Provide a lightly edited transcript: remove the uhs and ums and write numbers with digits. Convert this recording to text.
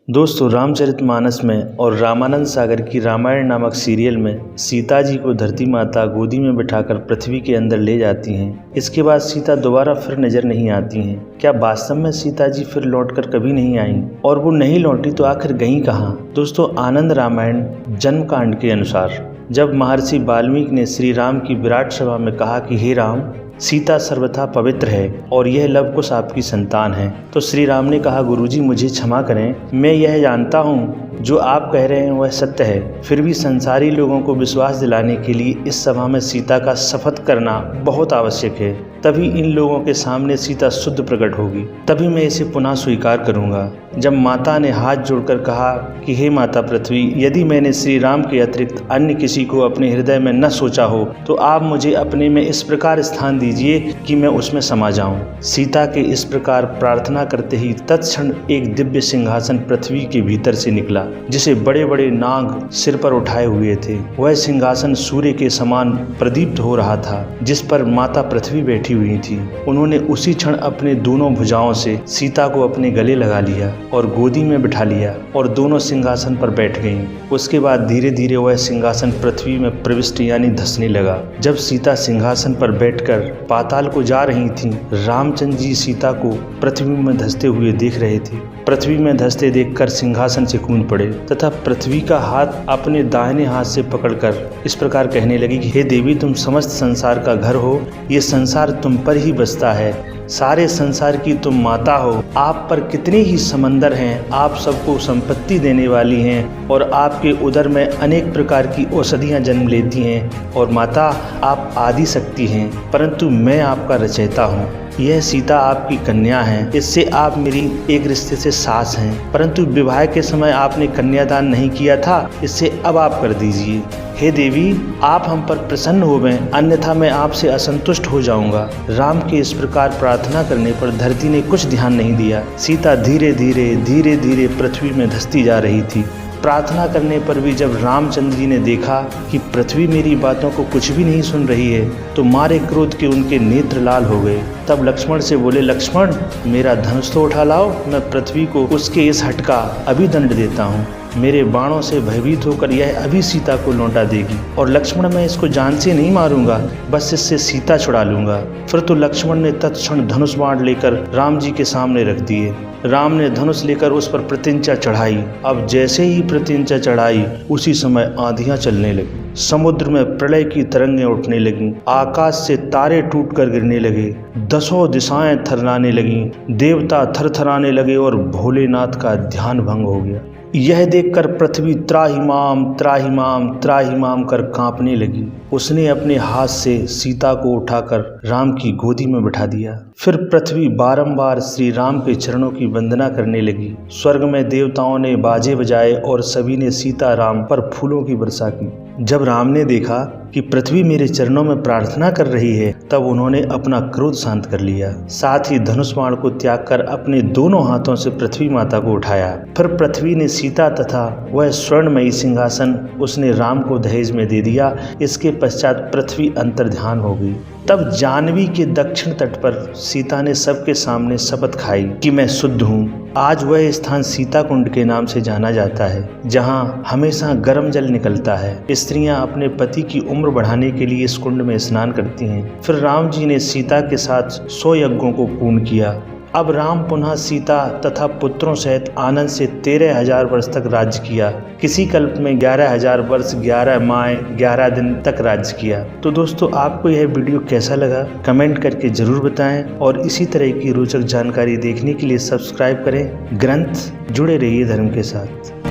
दोस्तों, रामचरितमानस में और रामानंद सागर की रामायण नामक सीरियल में सीता जी को धरती माता गोदी में बिठाकर पृथ्वी के अंदर ले जाती हैं। इसके बाद सीता दोबारा फिर नजर नहीं आती हैं। क्या वास्तव में सीता जी फिर लौटकर कभी नहीं आईं? और वो नहीं लौटी तो आखिर गईं कहाँ? दोस्तों, आनंद रामायण जन्म कांड के अनुसार जब महर्षि वाल्मीकि ने श्री राम की विराट सभा में कहा कि हे राम, सीता सर्वथा पवित्र है और यह लव कुश आपकी संतान है, तो श्री राम ने कहा, गुरुजी मुझे क्षमा करें, मैं यह जानता हूँ जो आप कह रहे हैं वह सत्य है। फिर भी संसारी लोगों को विश्वास दिलाने के लिए इस सभा में सीता का शपथ करना बहुत आवश्यक है। तभी इन लोगों के सामने सीता शुद्ध प्रकट होगी, तभी मैं इसे पुनः स्वीकार करूंगा। जब माता ने हाथ जोड़कर कहा कि हे माता पृथ्वी, यदि मैंने श्री राम के अतिरिक्त अन्य किसी को अपने हृदय में न सोचा हो तो आप मुझे अपने में इस प्रकार स्थान दीजिए कि मैं उसमें समा जाऊं। सीता के इस प्रकार प्रार्थना करते ही तत्क्षण एक दिव्य सिंहासन पृथ्वी के भीतर से निकला, जिसे बड़े बड़े नाग सिर पर उठाए हुए थे। वह सिंहासन सूर्य के समान प्रदीप्त हो रहा था, जिस पर माता पृथ्वी बैठी हुई थी। उन्होंने उसी क्षण अपने दोनों भुजाओं से सीता को अपने गले लगा लिया और गोदी में बिठा लिया और दोनों सिंहासन पर बैठ गईं। उसके बाद धीरे धीरे वह सिंहासन पृथ्वी में प्रविष्ट यानी धंसने लगा। जब सीता सिंहासन पर बैठकर पाताल को जा रही थीं, रामचंद्र जी सीता को पृथ्वी में धंसते हुए देख रहे थे। पृथ्वी में धंसते देखकर सिंहासन से कूद पड़े तथा पृथ्वी का हाथ अपने दाहिने हाथ से पकड़कर इस प्रकार कहने लगी कि हे देवी, तुम समस्त संसार का घर हो, ये संसार तुम पर ही बसता है, सारे संसार की तुम माता हो। आप पर कितने ही समंदर हैं, आप सबको संपत्ति देने वाली हैं और आपके उदर में अनेक प्रकार की औषधियाँ जन्म लेती हैं और माता आप आदि शक्ति हैं, परंतु मैं आपका रचयिता हूँ। यह सीता आपकी कन्या है, इससे आप मेरी एक रिश्ते से सास हैं, परंतु विवाह के समय आपने कन्यादान नहीं किया था, इससे अब आप कर दीजिए। हे देवी, आप हम पर प्रसन्न होवें, अन्यथा मैं आपसे असंतुष्ट हो जाऊंगा। राम के इस प्रकार प्रार्थना करने पर धरती ने कुछ ध्यान नहीं दिया। सीता धीरे धीरे पृथ्वी में धंसती जा रही थी। प्रार्थना करने पर भी जब रामचंद्र जी ने देखा कि पृथ्वी मेरी बातों को कुछ भी नहीं सुन रही है, तो मारे क्रोध के उनके नेत्र लाल हो गए। तब लक्ष्मण से बोले, लक्ष्मण, मेरा धनुष तो उठा लाओ, मैं पृथ्वी को उसके इस हट का अभी दंड देता हूँ। मेरे बाणों से भयभीत होकर यह अभी सीता को लौटा देगी। और लक्ष्मण, मैं इसको जान से नहीं मारूंगा, बस इससे सीता छुड़ा लूंगा। फिर तो लक्ष्मण ने तत्क्षण धनुष बाण लेकर राम जी के सामने रख दिए। राम ने धनुष लेकर उस पर प्रत्यंचा चढ़ाई। अब जैसे ही प्रत्यंचा चढ़ाई, उसी समय आंधियां चलने लगी, समुद्र में प्रलय की तरंगें उठने लगीं, आकाश से तारे टूटकर गिरने लगे, दसों दिशाएं थर्राने लगीं, देवता थरथराने लगे और भोलेनाथ का ध्यान भंग हो गया। यह देखकर पृथ्वी त्राहिमाम त्राहिमाम त्राहिमाम कर कांपने लगी। उसने अपने हाथ से सीता को उठाकर राम की गोदी में बिठा दिया। फिर पृथ्वी बारंबार श्री राम के चरणों की वंदना करने लगी। स्वर्ग में देवताओं ने बाजे बजाए और सभी ने सीता राम पर फूलों की वर्षा की। जब राम ने देखा कि पृथ्वी मेरे चरणों में प्रार्थना कर रही है, तब उन्होंने अपना क्रोध शांत कर लिया। साथ ही धनुष बाण को त्याग कर अपने दोनों हाथों से पृथ्वी माता को उठाया। फिर पृथ्वी ने सीता तथा वह स्वर्णमयी सिंहासन उसने राम को दहेज में दे दिया। इसके पश्चात पृथ्वी अंतर्ध्यान हो गई। तब जाह्नवी के दक्षिण तट पर सीता ने सबके सामने शपथ खाई कि मैं शुद्ध हूँ। आज वह स्थान सीता कुंड के नाम से जाना जाता है, जहाँ हमेशा गर्म जल निकलता है। स्त्रियां अपने पति की उम्र बढ़ाने के लिए इस कुंड में स्नान करती हैं। फिर राम जी ने सीता के साथ 100 यज्ञों को पूर्ण किया। अब राम पुनः सीता तथा पुत्रों सहित आनंद से 13,000 वर्ष तक राज्य किया। किसी कल्प में 11,000 वर्ष, 11 माह, 11 दिन तक राज्य किया। तो दोस्तों, आपको यह वीडियो कैसा लगा कमेंट करके जरूर बताएं और इसी तरह की रोचक जानकारी देखने के लिए सब्सक्राइब करें। ग्रंथ जुड़े रहिए धर्म के साथ।